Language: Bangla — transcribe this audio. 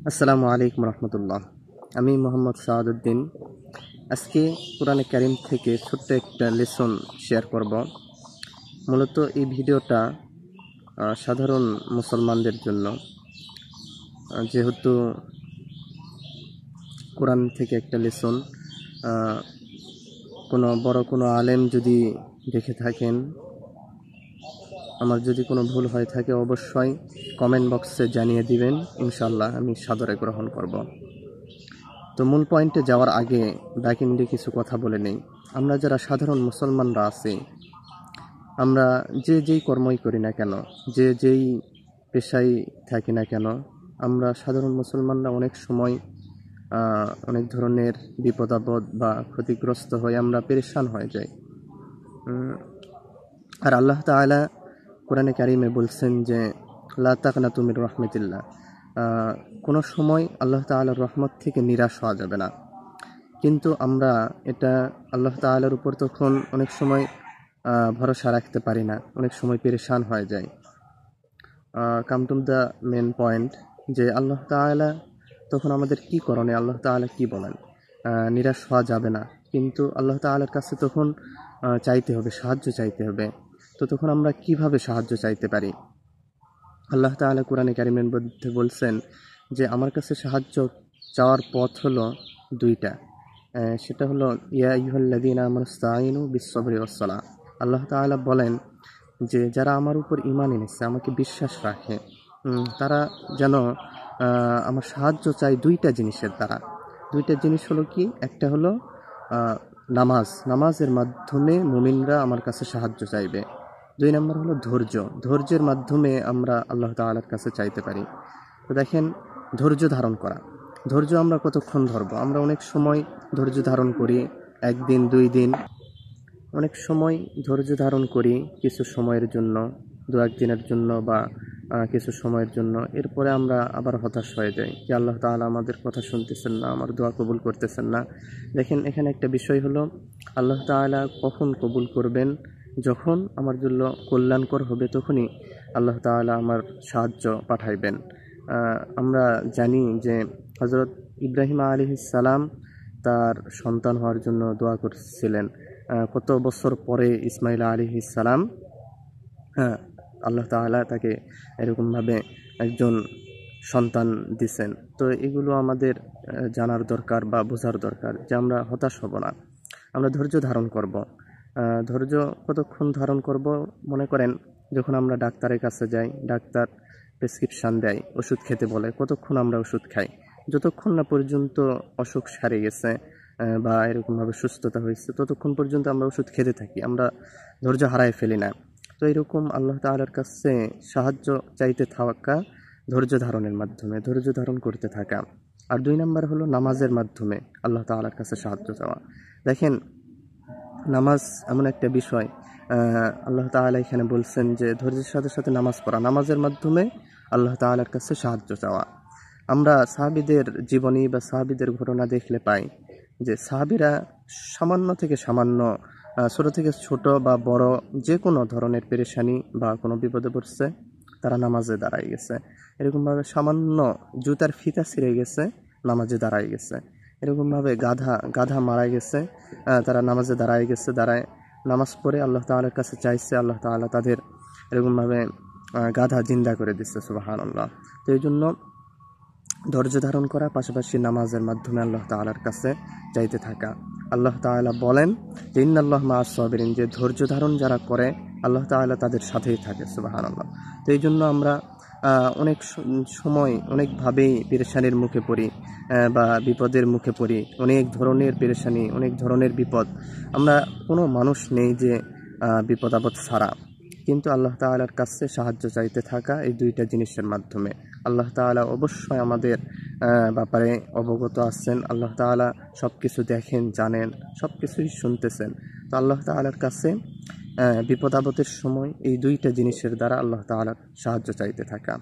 আসসালামু আলাইকুম রহমতুল্লাহ। আমি মোহাম্মদ সাহাদুদ্দিন। আজকে কোরআনে কারিম থেকে ছোট্ট একটা লেসন শেয়ার করব। মূলত এই ভিডিওটা সাধারণ মুসলমানদের জন্য, যেহেতু কোরআন থেকে একটা লেসন, কোনো বড় কোনো আলেম যদি দেখে থাকেন, আমার যদি কোনো ভুল হয়ে থাকে অবশ্যই কমেন্ট বক্সে জানিয়ে দিবেন, ইনশাল্লাহ আমি সাদরে গ্রহণ করব। তো মূল পয়েন্টে যাওয়ার আগে ব্যাকএন্ডে কিছু কথা বলে নেই। আমরা যারা সাধারণ মুসলমানরা আছি, আমরা যে যেই কর্মই করি না কেন, যে যেই পেশায় থাকি না কেন, আমরা সাধারণ মুসলমানরা অনেক সময় অনেক ধরনের বিপদ আপদ বা ক্ষতিগ্রস্ত হয়ে আমরা পেরেশান হয়ে যাই। আর আল্লাহ তাআলা কোরআনে কারিমে বলছেন যে লা তাকনাতু মির রাহমাতিল্লাহ, কোনো সময় আল্লাহ তাআলার রহমত থেকে নিরাশ হওয়া যাবে না। কিন্তু আমরা এটা আল্লাহ তাআলার উপর তখন অনেক সময় ভরসা রাখতে পারি না, অনেক সময় পেরেশান হয়ে যায়। Come to the main point, যে আল্লাহ তাআলা তখন আমাদের কি করণীয়, আল্লাহ তাআলা কি বলেন? নিরাশ হওয়া যাবে না, কিন্তু আল্লাহ তাআলার কাছে তখন চাইতে হবে, সাহায্য চাইতে হবে। তো তখন আমরা কিভাবে সাহায্য চাইতে পারি? আল্লাহ তাআলা কোরআনে কারিমের মধ্যে বলছেন যে আমার কাছে সাহায্য চাওয়ার পথ হলো দুইটা। সেটা হলো ইয়া আইয়ুহাল্লাযীনা আমানুস্তাঈনু বিস-সাবরি ওয়াস-সালাহ। আল্লাহ তাআলা বলেন যে যারা আমার উপর ঈমান এনেছে, আমাকে বিশ্বাস রাখে, তারা যেন আমার সাহায্য চায় দুইটা জিনিসের দ্বারা। দুইটা জিনিস হলো কি? একটা হলো নামাজের মাধ্যমে মুমিনরা আমার কাছে সাহায্য চাইবে। দুই নম্বর হলো ধৈর্যের মাধ্যমে আমরা আল্লাহ তাআলার কাছে চাইতে পারি। তো দেখেন, ধৈর্য ধারণ করা, ধৈর্য আমরা কতক্ষণ ধরবো? আমরা অনেক সময় ধৈর্য ধারণ করি, একদিন 2 দিন, অনেক সময় ধৈর্য ধারণ করি কিছু সময়ের জন্য, 2-1 দিনের জন্য বা কিছু সময়ের জন্য। এরপরে আমরা আবার হতাশ হয়ে যাই যে আল্লাহ তাআলা আমাদের কথা শুনতেছেন না, আমার দোয়া কবুল করতেছেন না। দেখেন, এখানে একটা বিষয় হলো আল্লাহ তাআলা কখন কবুল করবেন? যখন আমার জন্য কল্যাণকর হবে, তখনই আল্লাহ তাআলা আমার সাহায্য পাঠাইবেন। আমরা জানি যে হযরত ইব্রাহিম আলাইহিস সালাম তার সন্তান হওয়ার জন্য দোয়া করছিলেন। কত বছর পরে ইসমাইল আলাইহিস সালাম, আল্লাহ তাআলা তাকে এরকমভাবে একজন সন্তান দিছেন। তো এগুলো আমাদের জানার দরকার বা বোঝার দরকার যে আমরা হতাশ হব না, আমরা ধৈর্য ধারণ করব। ধৈর্য কতক্ষণ ধারণ করব? মনে করেন, যখন আমরা ডাক্তারের কাছে যাই, ডাক্তার প্রেসক্রিপশান দেয়, ওষুধ খেতে বলে, কতক্ষণ আমরা ওষুধ খাই? যতক্ষণ না পর্যন্ত অসুখ সারে গেছে বা এরকমভাবে সুস্থতা হয়েছে, ততক্ষণ পর্যন্ত আমরা ওষুধ খেতে থাকি, আমরা ধৈর্য হারায় ফেলি না। তো এরকম আল্লাহ তাআলার কাছে সাহায্য চাইতে থাকা ধৈর্য ধারণের মাধ্যমে, ধৈর্য ধারণ করতে থাকা। আর 2 নম্বর হলো নামাজের মাধ্যমে আল্লাহ তাআলার কাছে সাহায্য চাওয়া। দেখেন, নামাজ এমন একটা বিষয়, আল্লাহ তাআলা এখানে বলছেন যে ধৈর্যের সাথে সাথে নামাজ পড়া, নামাজের মাধ্যমে আল্লাহ তাআলার কাছে সাহায্য চাওয়া। আমরা সাহাবীদের জীবনী বা সাহাবীদের ঘটনা দেখলে পাই যে সাহাবীরা সামান্য থেকে সামান্য, ছোট থেকে ছোট বা বড় যে কোনো ধরনের পেরেশানি বা কোনো বিপদে পড়ছে, তারা নামাজে দাঁড়ায় গেছে। এরকমভাবে সামান্য জুতার ফিতা ছিঁড়ে গেছে, নামাজে দাঁড়ায় গেছে। এরকমভাবে গাধা মারা গেছে, তারা নামাজে দাঁড়ায় গেছে, দাঁড়ায় নামাজ পড়ে আল্লাহ তাআলার কাছে চাইছে, আল্লাহ তাআলা তাদের এরকমভাবে গাধা জিন্দা করে দিচ্ছে, সুবহানাল্লাহ। তো এই জন্য ধৈর্য ধারণ করা, পাশাপাশি নামাজের মাধ্যমে আল্লাহ তাআলার কাছে চাইতে থাকা। আল্লাহ তাআলা বলেন যে ইন্নাল্লাহা মা'আস সাবিরিন, যে ধৈর্য ধারণ যারা করে আল্লাহ তাআলা তাদের সাথেই থাকে, সুবহানাল্লাহ। তো এই জন্য আমরা অনেক সময় অনেকভাবেই পেরেশানির মুখে পড়ি বা বিপদের মুখে পড়ি, অনেক ধরনের পেরেশানি, অনেক ধরনের বিপদ। আমরা কোনো মানুষ নেই যে বিপদ আপদ ছাড়া, কিন্তু আল্লাহ তাআলার কাছে সাহায্য চাইতে থাকা এই দুইটা জিনিসের মাধ্যমে। আল্লাহ তাআলা অবশ্যই আমাদের ব্যাপারে অবগত আছেন, আল্লাহ তাআলা সব কিছু দেখেন, জানেন, সব কিছুই শুনতেছেন। তো আল্লাহ তাআলার কাছে বিপদ আপদের সময় এই দুইটা জিনিসের দ্বারা আল্লাহ তাআলার সাহায্য চাইতে থাকা।